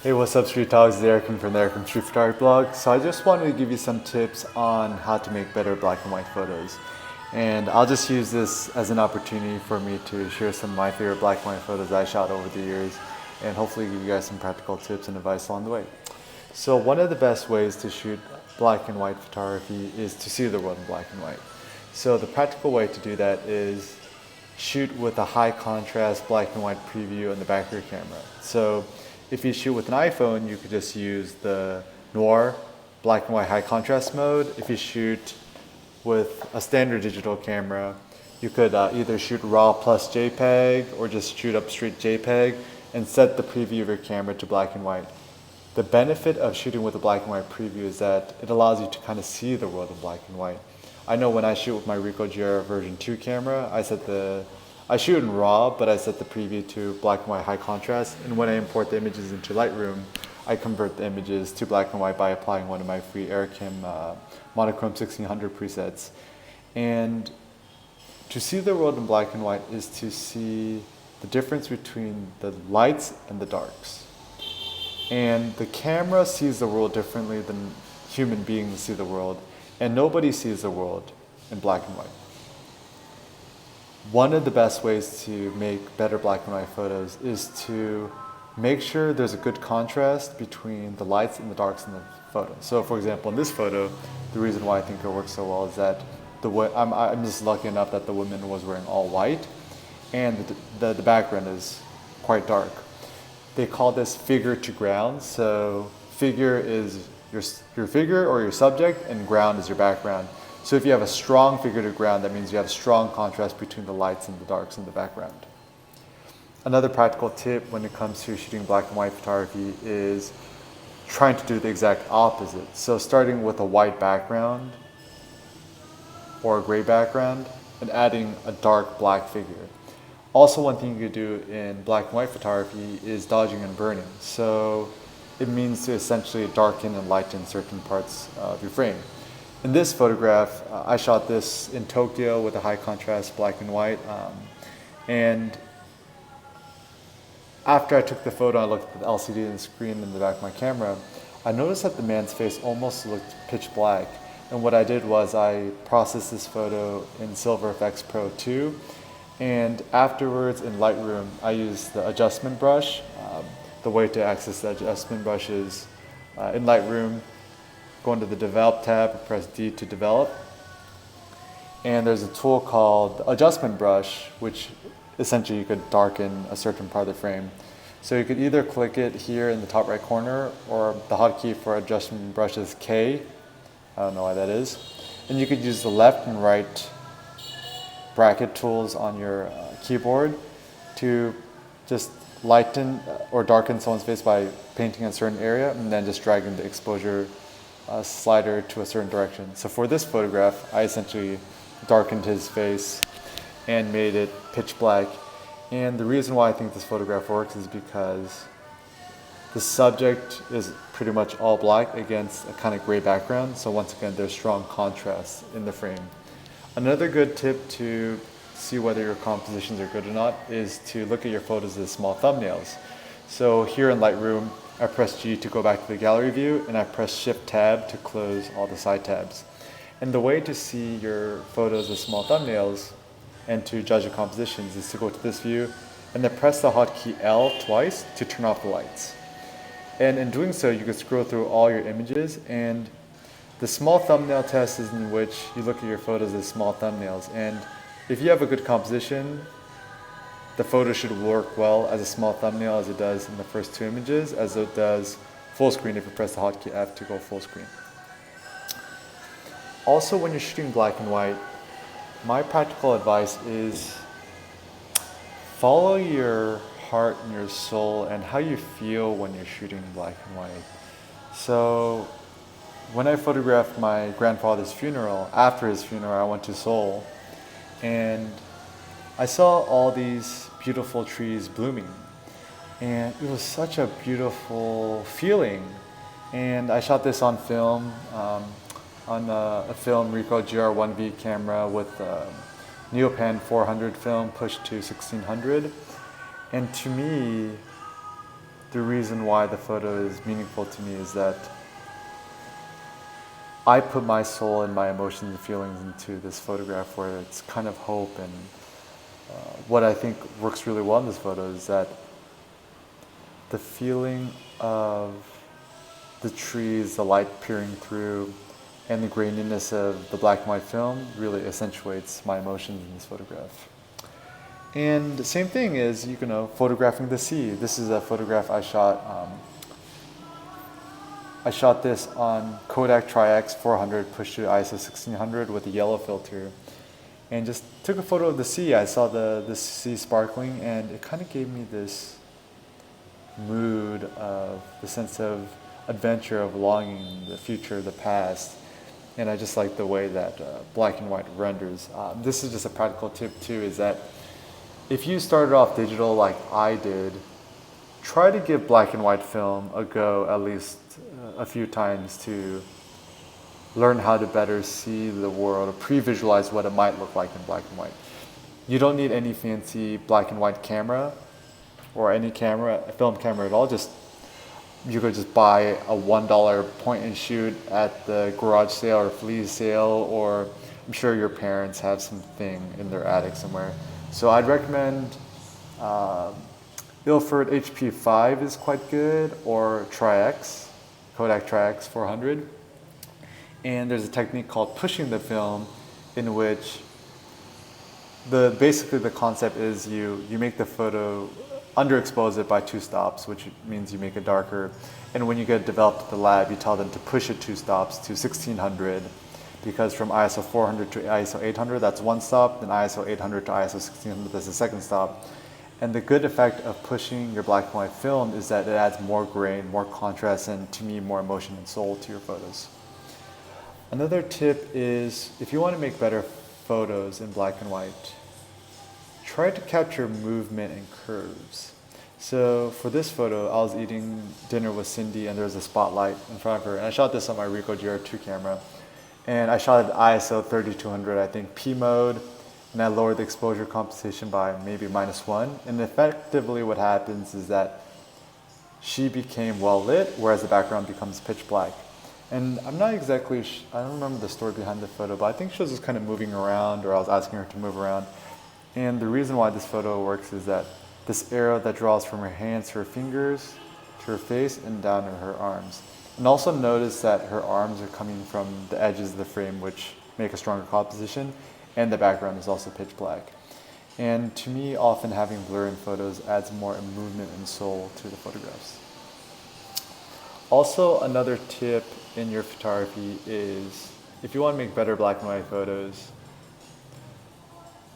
Hey, what's up, Street Talks? It's Eric from the Eric from Street Photography blog. So I just wanted to give you some tips on how to make better black and white photos. And I'll just use this as an opportunity for me to share some of my favorite black and white photos I shot over the years and hopefully give you guys some practical tips and advice along the way. So one of the best ways to shoot black and white photography is to see the world in black and white. So the practical way to do that is shoot with a high contrast black and white preview in the back of your camera. So if you shoot with an iPhone, you could just use the Noir black and white high contrast mode. If you shoot with a standard digital camera, you could either shoot RAW plus JPEG or just shoot up straight JPEG and set the preview of your camera to black and white. The benefit of shooting with a black and white preview is that it allows you to kind of see the world in black and white. I know when I shoot with my Ricoh GR version 2 camera, I shoot in RAW, but I set the preview to black and white high contrast. And when I import the images into Lightroom, I convert the images to black and white by applying one of my free Aircam monochrome 1600 presets. And to see the world in black and white is to see the difference between the lights and the darks. And the camera sees the world differently than human beings see the world, and nobody sees the world in black and white. One of the best ways to make better black and white photos is to make sure there's a good contrast between the lights and the darks in the photo. So for example, in this photo, the reason why I think it works so well is that I'm just lucky enough that the woman was wearing all white and the background is quite dark. They call this figure to ground. So figure is your figure or your subject, and ground is your background. So if you have a strong figure to ground, that means you have a strong contrast between the lights and the darks in the background. Another practical tip when it comes to shooting black and white photography is trying to do the exact opposite. So starting with a white background or a gray background and adding a dark black figure. Also, one thing you could do in black and white photography is dodging and burning. So it means to essentially darken and lighten certain parts of your frame. In this photograph, I shot this in Tokyo with a high contrast black and white. And after I took the photo, I looked at the LCD and the screen in the back of my camera, I noticed that the man's face almost looked pitch black. And what I did was I processed this photo in Silver FX Pro 2. And afterwards in Lightroom, I used the adjustment brush. The way to access the adjustment brush is in Lightroom, go into the Develop tab, press D to develop. And there's a tool called the Adjustment Brush, which essentially you could darken a certain part of the frame. So you could either click it here in the top right corner, or the hotkey for Adjustment Brush is K. I don't know why that is. And you could use the left and right bracket tools on your keyboard to just lighten or darken someone's face by painting a certain area and then just dragging the exposure slider to a certain direction. So for this photograph, I essentially darkened his face and made it pitch black. And the reason why I think this photograph works is because the subject is pretty much all black against a kind of gray background. So once again, there's strong contrast in the frame. Another good tip to see whether your compositions are good or not is to look at your photos as small thumbnails. So here in Lightroom, I press G to go back to the gallery view, and I press Shift Tab to close all the side tabs. And the way to see your photos as small thumbnails and to judge the compositions is to go to this view and then press the hotkey L twice to turn off the lights. And in doing so, you can scroll through all your images, and the small thumbnail test is in which you look at your photos as small thumbnails. And if you have a good composition, the photo should work well as a small thumbnail as it does in the first two images, as it does full screen if you press the hotkey F to go full screen. Also, when you're shooting black and white, my practical advice is follow your heart and your soul and how you feel when you're shooting black and white. So when I photographed my grandfather's funeral, after his funeral, I went to Seoul and I saw all these beautiful trees blooming, and it was such a beautiful feeling. And I shot this on film, on a film Ricoh GR1V camera with Neopan 400 film pushed to 1600. And to me, the reason why the photo is meaningful to me is that I put my soul and my emotions and feelings into this photograph, where it's kind of hope. And what I think works really well in this photo is that the feeling of the trees, the light peering through, and the graininess of the black and white film really accentuates my emotions in this photograph. And the same thing is, you know, photographing the sea. This is a photograph I shot. I shot this on Kodak Tri-X 400 pushed to ISO 1600 with a yellow filter, and just took a photo of the sea. I saw the sea sparkling, and it kind of gave me this mood of the sense of adventure, of longing, the future, the past. And I just like the way that black and white renders. This is just a practical tip too, is that if you started off digital like I did, try to give black and white film a go at least a few times to learn how to better see the world, or pre-visualize what it might look like in black and white. You don't need any fancy black and white camera or any camera, film camera at all. You could just buy a $1 point and shoot at the garage sale or flea sale, or I'm sure your parents have something in their attic somewhere. So I'd recommend Ilford HP5 is quite good, or Tri-X, Kodak Tri-X 400. And there's a technique called pushing the film, in which basically the concept is you make the photo, underexpose it by 2 stops, which means you make it darker. And when you get it developed at the lab, you tell them to push it 2 stops to 1600, because from ISO 400 to ISO 800, that's 1 stop, then ISO 800 to ISO 1600, that's the 2nd stop. And the good effect of pushing your black and white film is that it adds more grain, more contrast, and to me, more emotion and soul to your photos. Another tip is, if you want to make better photos in black and white, try to capture movement and curves. So for this photo, I was eating dinner with Cindy, and there was a spotlight in front of her. And I shot this on my Ricoh GR2 camera. And I shot at ISO 3200, I think, P mode. And I lowered the exposure compensation by maybe -1. And effectively what happens is that she became well lit, whereas the background becomes pitch black. And I'm not exactly, I don't remember the story behind the photo, but I think she was just kind of moving around, or I was asking her to move around. And the reason why this photo works is that this arrow that draws from her hands to her fingers, to her face, and down to her arms. And also notice that her arms are coming from the edges of the frame, which make a stronger composition, and the background is also pitch black. And to me, often having blur in photos adds more movement and soul to the photographs. Also, another tip in your photography is, if you want to make better black and white photos,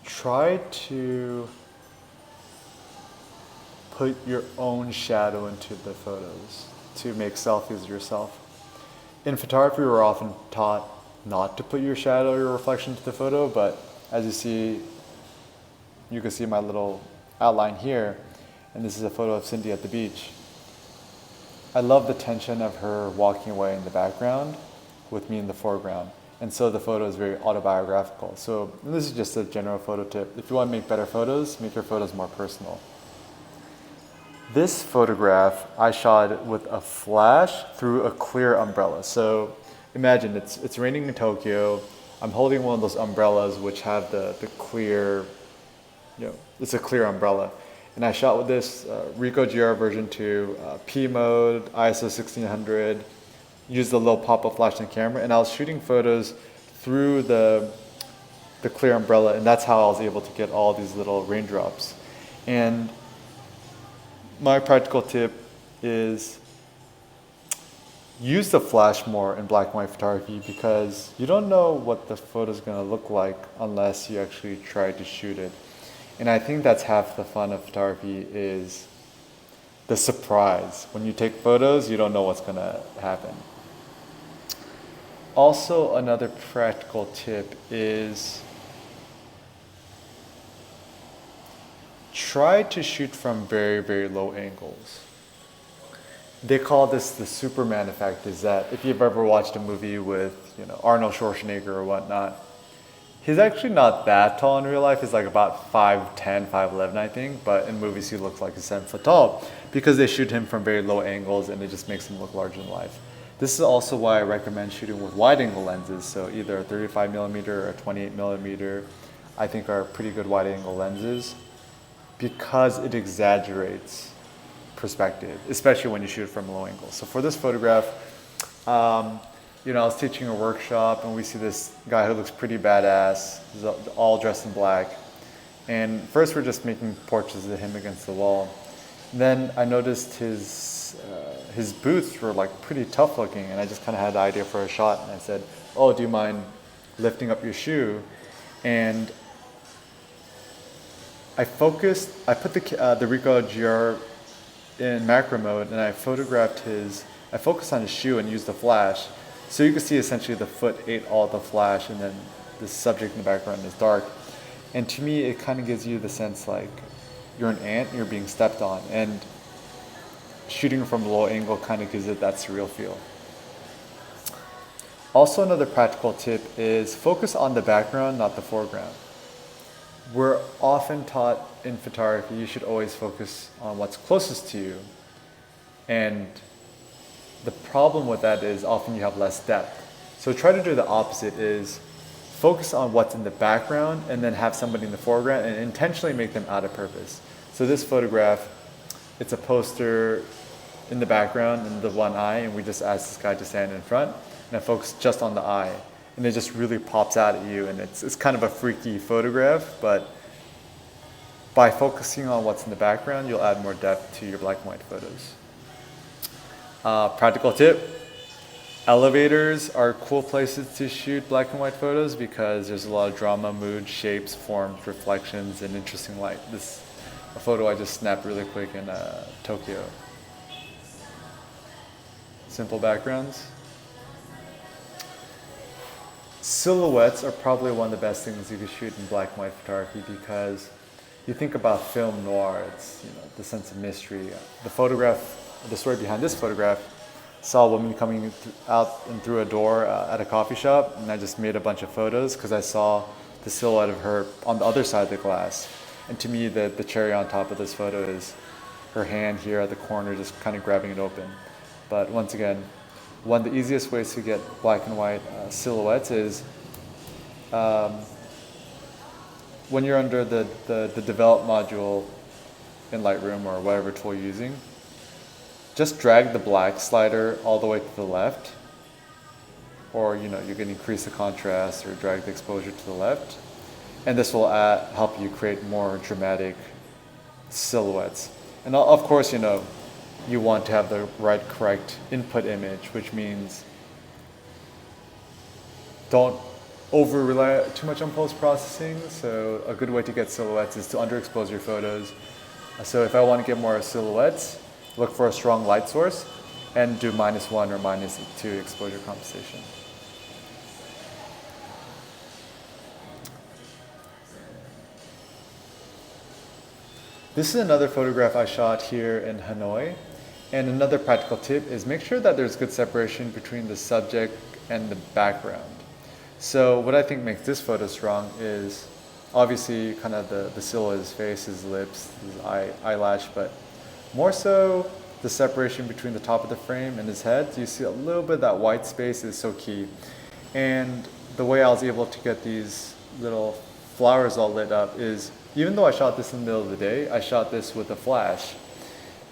try to put your own shadow into the photos to make selfies of yourself. In photography, we're often taught not to put your shadow or your reflection into the photo, but as you see, you can see my little outline here, and this is a photo of Cindy at the beach. I love the tension of her walking away in the background with me in the foreground. And so the photo is very autobiographical. So this is just a general photo tip. If you want to make better photos, make your photos more personal. This photograph I shot with a flash through a clear umbrella. So imagine it's raining in Tokyo. I'm holding one of those umbrellas which have the clear, it's a clear umbrella. And I shot with this Ricoh GR version 2, P mode, ISO 1600, used the little pop-up flash on the camera, and I was shooting photos through the clear umbrella, and that's how I was able to get all these little raindrops. And my practical tip is use the flash more in black and white photography, because you don't know what the photo is going to look like unless you actually try to shoot it. And I think that's half the fun of photography, is the surprise. When you take photos, you don't know what's going to happen. Also, another practical tip is try to shoot from very, very low angles. They call this the Superman effect, is that if you've ever watched a movie with Arnold Schwarzenegger or whatnot, He's actually not that tall in real life. He's like about 5'10", 5'11", I think. But in movies, he looks like he's 7 foot tall because they shoot him from very low angles and it just makes him look larger than life. This is also why I recommend shooting with wide angle lenses. So either a 35 millimeter or a 28 millimeter, I think are pretty good wide angle lenses because it exaggerates perspective, especially when you shoot from a low angle. So for this photograph, you know, I was teaching a workshop and we see this guy who looks pretty badass. He's all dressed in black. And first we're just making portraits of him against the wall. Then I noticed his boots were like pretty tough looking, and I just kind of had the idea for a shot, and I said, "Oh, do you mind lifting up your shoe?" And I put the Ricoh GR in macro mode, and I focused on his shoe and used the flash. So you can see essentially the foot ate all the flash, and then the subject in the background is dark. And to me, it kind of gives you the sense like you're an ant and you're being stepped on. And shooting from a low angle kind of gives it that surreal feel. Also, another practical tip is focus on the background, not the foreground. We're often taught in photography you should always focus on what's closest to you. And the problem with that is often you have less depth. So try to do the opposite, is focus on what's in the background and then have somebody in the foreground and intentionally make them out of purpose. So this photograph, it's a poster in the background and the one eye, and we just asked this guy to stand in front, and I focus just on the eye. And it just really pops out at you, and it's kind of a freaky photograph, but by focusing on what's in the background, you'll add more depth to your black and white photos. Practical tip, elevators are cool places to shoot black and white photos because there's a lot of drama, mood, shapes, forms, reflections, and interesting light. This is a photo I just snapped really quick in Tokyo. Simple backgrounds. Silhouettes are probably one of the best things you can shoot in black and white photography because you think about film noir, it's, you know, the sense of mystery. The story behind this photograph, saw a woman coming out and through a door at a coffee shop, and I just made a bunch of photos because I saw the silhouette of her on the other side of the glass. And to me, the cherry on top of this photo is her hand here at the corner just kind of grabbing it open. But once again, one of the easiest ways to get black and white silhouettes is when you're under the develop module in Lightroom or whatever tool you're using, just drag the black slider all the way to the left, or you can increase the contrast or drag the exposure to the left, and this will help you create more dramatic silhouettes. And of course, you want to have the correct input image, which means don't over rely too much on post-processing. So a good way to get silhouettes is to underexpose your photos. So if I want to get more silhouettes, look for a strong light source and do -1 or -2 exposure compensation. This is another photograph I shot here in Hanoi. And another practical tip is make sure that there's good separation between the subject and the background. So what I think makes this photo strong is obviously kind of the silhouette of his face, his lips, his eyelash, but more so the separation between the top of the frame and his head. So you see a little bit of that white space is so key. And the way I was able to get these little flowers all lit up is, even though I shot this in the middle of the day, I shot this with a flash.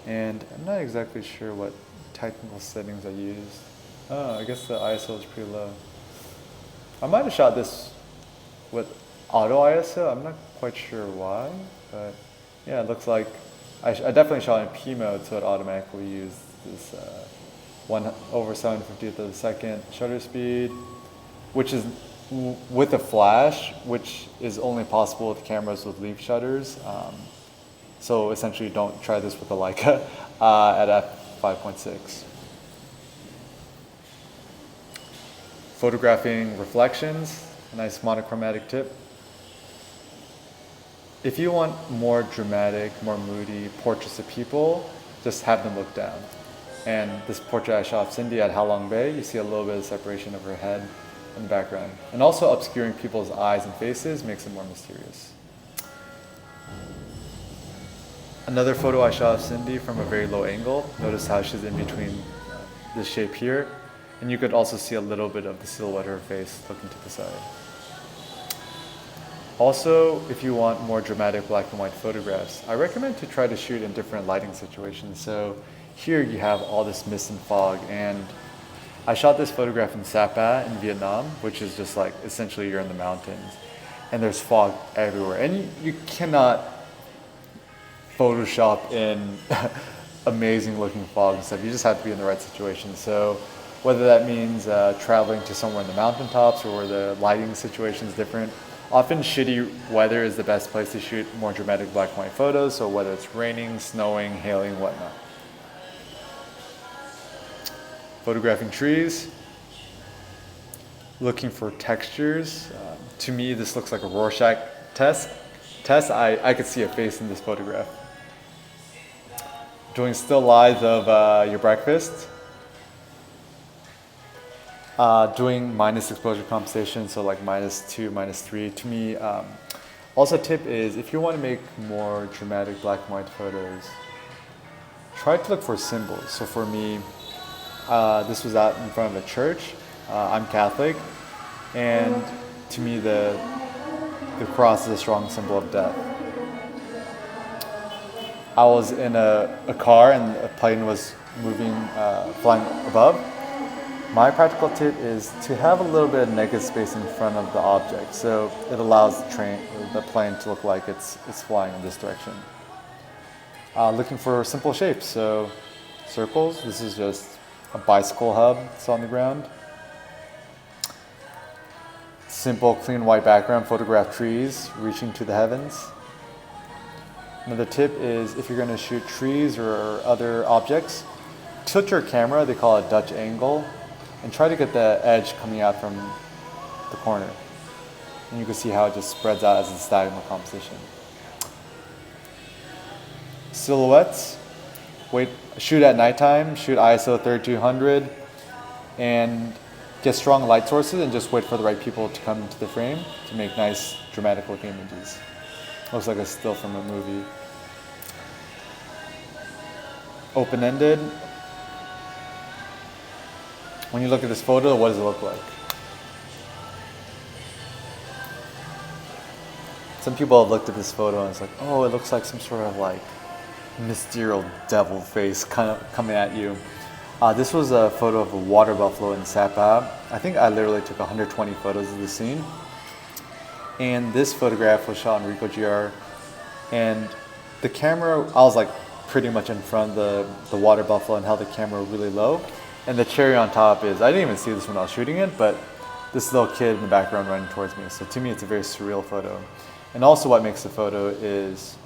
And I'm not exactly sure what technical settings I used. Oh, I guess the ISO is pretty low. I might have shot this with auto ISO. I'm not quite sure why, but yeah, it looks like I definitely shot in P mode, so it automatically used this 1/750th of a second shutter speed, which is with a flash, which is only possible with cameras with leaf shutters. So essentially don't try this with a Leica at f5.6. Photographing reflections, a nice monochromatic tip. If you want more dramatic, more moody portraits of people, just have them look down. And this portrait I shot of Cindy at Halong Bay, you see a little bit of separation of her head in the background. And also obscuring people's eyes and faces makes it more mysterious. Another photo I shot of Cindy from a very low angle. Notice how she's in between this shape here. And you could also see a little bit of the silhouette of her face looking to the side. Also, if you want more dramatic black and white photographs, I recommend to try to shoot in different lighting situations. So here you have all this mist and fog, and I shot this photograph in Sapa in Vietnam, which is just like essentially you're in the mountains, and there's fog everywhere. And you cannot Photoshop in amazing looking fog and stuff. You just have to be in the right situation. So whether that means traveling to somewhere in the mountaintops or where the lighting situation is different, often shitty weather is the best place to shoot more dramatic black and white photos. So whether it's raining, snowing, hailing, whatnot. Photographing trees, looking for textures. To me, this looks like a Rorschach test. I could see a face in this photograph. Doing still lives of your breakfast. Doing minus exposure compensation, so like -2, -3. To me, also a tip is if you want to make more dramatic black and white photos, try to look for symbols. So for me, this was out in front of a church. I'm Catholic, and to me the cross is a strong symbol of death. I was in a car and a plane was moving, flying above. My practical tip is to have a little bit of negative space in front of the object, so it allows the plane to look like it's flying in this direction. Looking for simple shapes, so circles. This is just a bicycle hub that's on the ground. Simple, clean white background, photograph trees reaching to the heavens. Another tip is if you're going to shoot trees or other objects, tilt your camera, they call it Dutch angle, and try to get the edge coming out from the corner. And you can see how it just spreads out as a diagonal composition. Silhouettes, shoot at nighttime, shoot ISO 3200, and get strong light sources and just wait for the right people to come into the frame to make nice dramatic looking images. Looks like a still from a movie. Open-ended. When you look at this photo, what does it look like? Some people have looked at this photo and it's like, oh, it looks like some sort of like mysterious devil face kind of coming at you. This was a photo of a water buffalo in Sapa. I think I literally took 120 photos of the scene. And this photograph was shot in Ricoh GR. And the camera, I was like pretty much in front of the water buffalo and held the camera really low. And the cherry on top is, I didn't even see this when I was shooting it, but this little kid in the background running towards me. So to me, it's a very surreal photo. And also what makes the photo is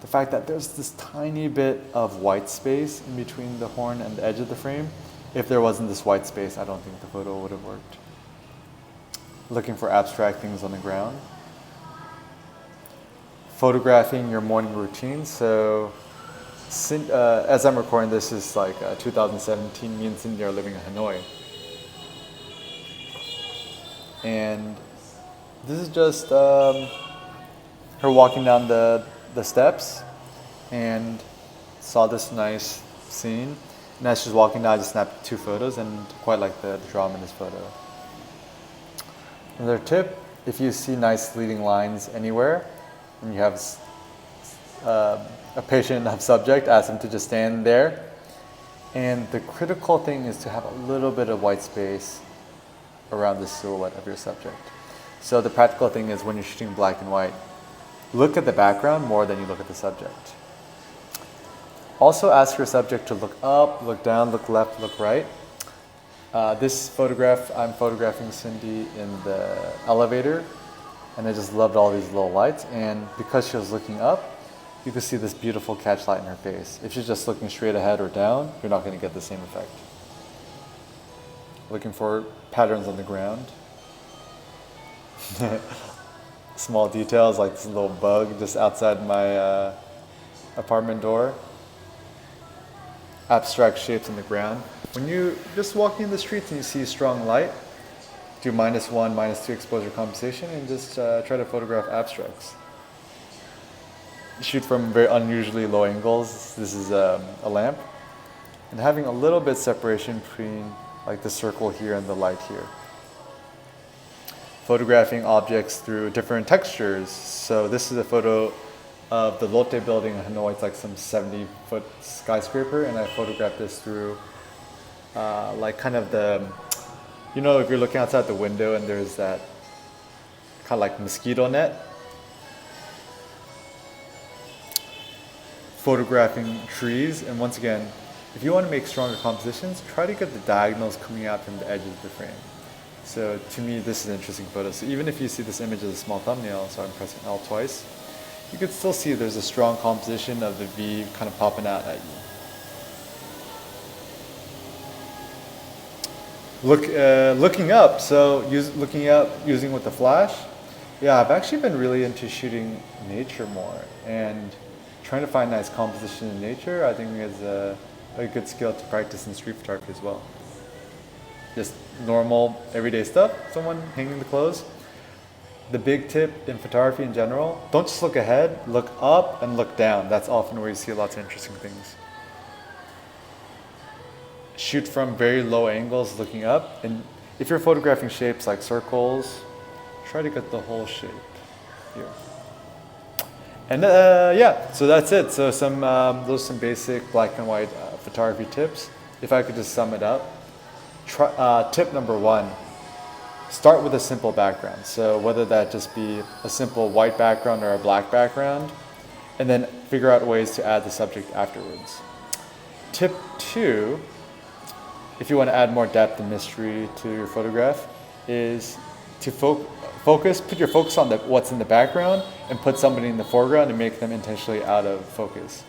the fact that there's this tiny bit of white space in between the horn and the edge of the frame. If there wasn't this white space, I don't think the photo would have worked. Looking for abstract things on the ground. Photographing your morning routine. So as I'm recording this, is like 2017, me and Cindy are living in Hanoi. And this is just her walking down the steps and saw this nice scene. And as she's walking down, I just snapped 2 photos and quite like the drama in this photo. Another tip, if you see nice leading lines anywhere and you have a patient enough subject, ask them to just stand there. And the critical thing is to have a little bit of white space around the silhouette of your subject. So the practical thing is when you're shooting black and white, look at the background more than you look at the subject. Also ask your subject to look up, look down, look left, look right. This photograph, I'm photographing Cindy in the elevator, and I just loved all these little lights. And because she was looking up, you can see this beautiful catch light in her face. If she's just looking straight ahead or down, you're not going to get the same effect. Looking for patterns on the ground. Small details like this little bug just outside my apartment door. Abstract shapes on the ground. When you're just walking in the streets and you see strong light, do -1, -2 exposure compensation, and just try to photograph abstracts. Shoot from very unusually low angles. This is a lamp. And having a little bit separation between like the circle here and the light here. Photographing objects through different textures. So this is a photo of the Lotte building in Hanoi. It's like some 70-foot skyscraper, and I photographed this through like kind of the, you know, if you're looking outside the window and there's that kind of like mosquito net. Photographing trees, and once again, if you want to make stronger compositions, try to get the diagonals coming out from the edges of the frame. So to me, this is an interesting photo. So even if you see this image as a small thumbnail, so I'm pressing L twice, you can still see there's a strong composition of the V kind of popping out at you. Looking up, so looking up using with the flash, yeah, I've actually been really into shooting nature more, and trying to find nice composition in nature, I think is a good skill to practice in street photography as well. Just normal, everyday stuff, someone hanging the clothes. The big tip in photography in general, don't just look ahead, look up and look down. That's often where you see lots of interesting things. Shoot from very low angles looking up, and if you're photographing shapes like circles, try to get the whole shape here. And yeah, so that's it. So those are some basic black and white photography tips. If I could just sum it up, tip number 1, start with a simple background. So whether that just be a simple white background or a black background, and then figure out ways to add the subject afterwards. Tip 2, if you want to add more depth and mystery to your photograph, is to put your focus on what's in the background and put somebody in the foreground and make them intentionally out of focus.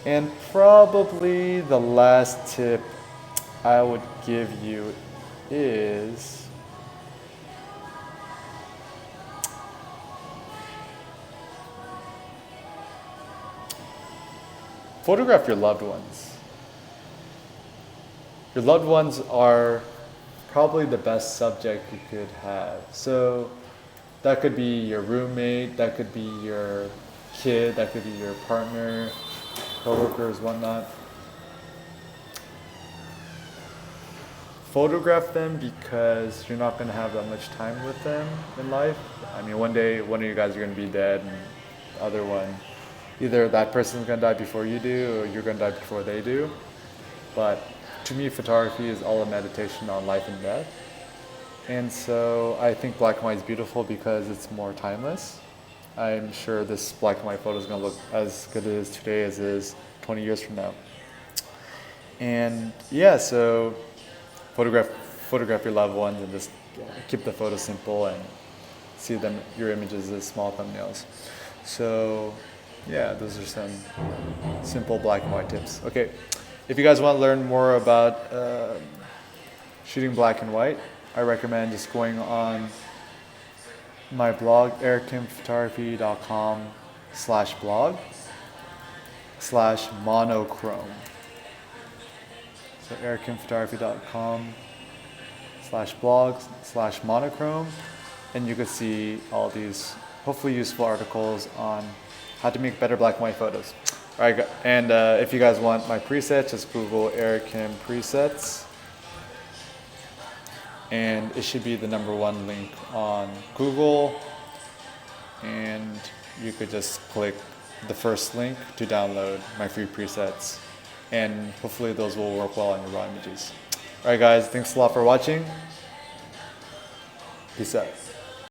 And probably the last tip I would give you is photograph your loved ones. Your loved ones are probably the best subject you could have. So that could be your roommate, that could be your kid, that could be your partner, coworkers, whatnot. Photograph them because you're not going to have that much time with them in life. I mean, one day, one of you guys are going to be dead, and the other one, either that person's going to die before you do, or you're going to die before they do. But to me, photography is all a meditation on life and death. And so I think black and white is beautiful because it's more timeless. I'm sure this black and white photo is going to look as good as today as it is 20 years from now. And yeah, so photograph your loved ones and just keep the photo simple and see your images as small thumbnails. So yeah, those are some simple black and white tips. Okay. If you guys want to learn more about shooting black and white, I recommend just going on my blog, erickinphotography.com/blog/monochrome. So erickinphotography.com/blog/monochrome, and you can see all these hopefully useful articles on how to make better black and white photos. All right, and if you guys want my presets, just Google Eric Kim presets, and it should be the #1 link on Google, and you could just click the first link to download my free presets, and hopefully those will work well on your raw images. All right, guys, thanks a lot for watching. Peace out.